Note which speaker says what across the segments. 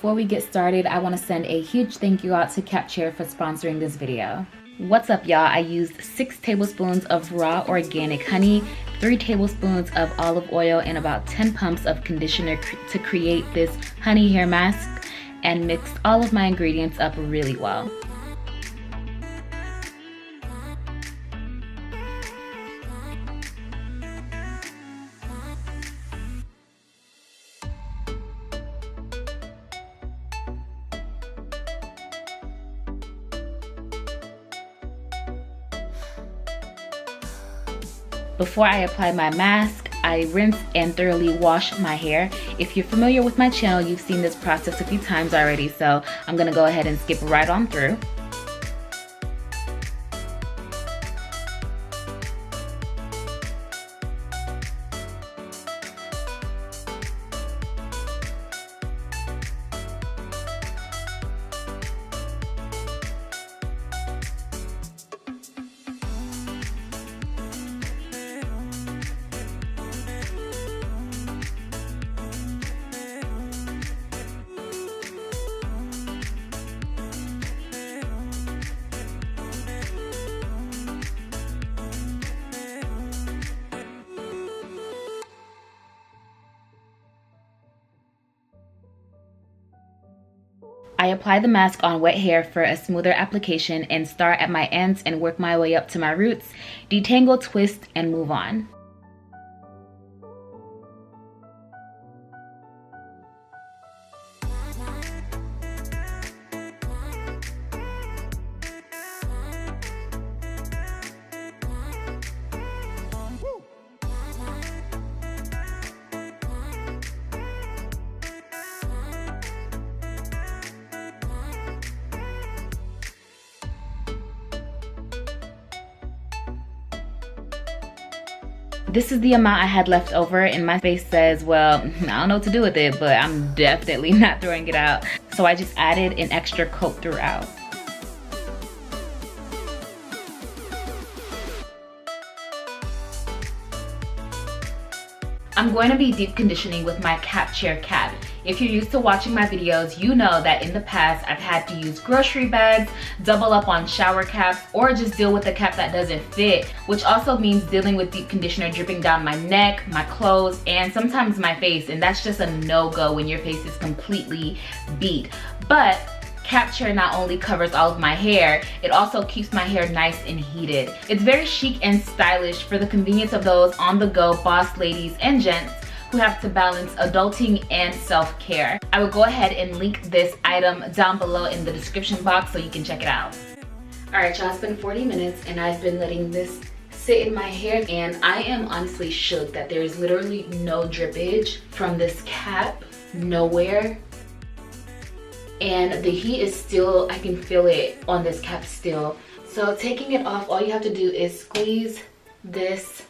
Speaker 1: before we get started, I want to send a huge thank you out to Shea for sponsoring this video. What's up, y'all? I used 6 tablespoons of raw organic honey, 3 tablespoons of olive oil, and about 10 pumps of conditioner to create this honey hair mask, and mixed all of my ingredients up really well. Before I apply my mask, I rinse and thoroughly wash my hair. If you're familiar with my channel, you've seen this process a few times already, so I'm gonna go ahead and skip right on through. I apply the mask on wet hair for a smoother application and start at my ends and work my way up to my roots, detangle, twist, and move on. This is the amount I had left over, and my face says, well, I don't know what to do with it, but I'm definitely not throwing it out. So I just added an extra coat throughout. I'm going to be deep conditioning with my Shea cap. If you're used to watching my videos, you know that in the past I've had to use grocery bags, double up on shower caps, or just deal with a cap that doesn't fit, which also means dealing with deep conditioner dripping down my neck, my clothes, and sometimes my face, and that's just a no-go when your face is completely beat. But Shea not only covers all of my hair, it also keeps my hair nice and heated. It's very chic and stylish for the convenience of those on-the-go boss ladies and gents who have to balance adulting and self-care. I will go ahead and link this item down below in the description box so you can check it out. Alright y'all, it's been 40 minutes and I've been letting this sit in my hair, and I am honestly shook that there is literally no drippage from this cap, nowhere. And the heat is still, I can feel it on this cap still. So taking it off, all you have to do is squeeze this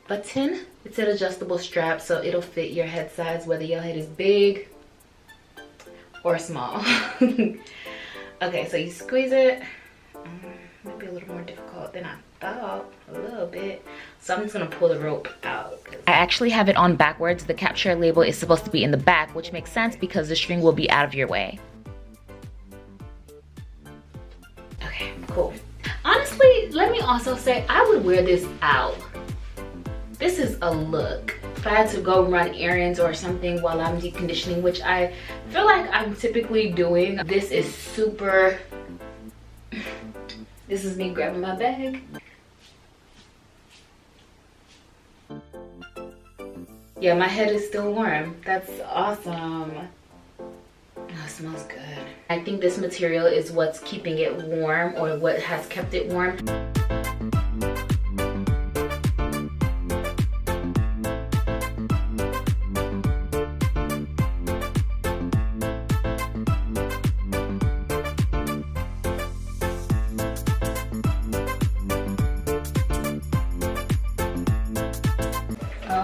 Speaker 1: button. It's an adjustable strap, so it'll fit your head size, whether your head is big or small. Okay, so you squeeze it. Maybe a little more difficult than I thought, a little bit. So I'm just gonna pull the rope out. I actually have it on backwards. The Shea label is supposed to be in the back, which makes sense because the string will be out of your way. Okay, cool. Honestly, let me also say, I would wear this out. This is a look. If I had to go run errands or something while I'm deep conditioning, which I feel like I'm typically doing, this is super. This is me grabbing my bag. Yeah, my head is still warm. That's awesome. Oh, it smells good. I think this material is what's keeping it warm, or what has kept it warm.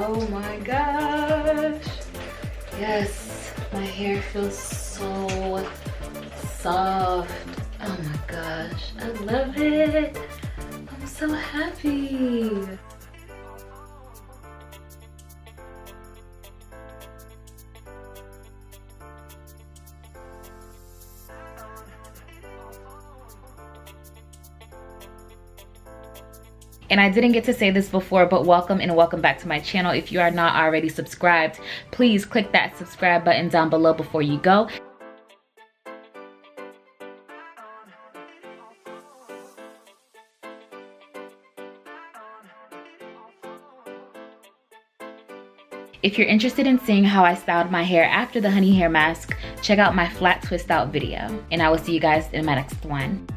Speaker 1: Oh my gosh. Yes, my hair feels so soft. Oh my gosh, I love it. I'm so happy. And I didn't get to say this before, but welcome and welcome back to my channel. If you are not already subscribed, please click that subscribe button down below before you go. If you're interested in seeing how I styled my hair after the honey hair mask, check out my flat twist out video. And I will see you guys in my next one.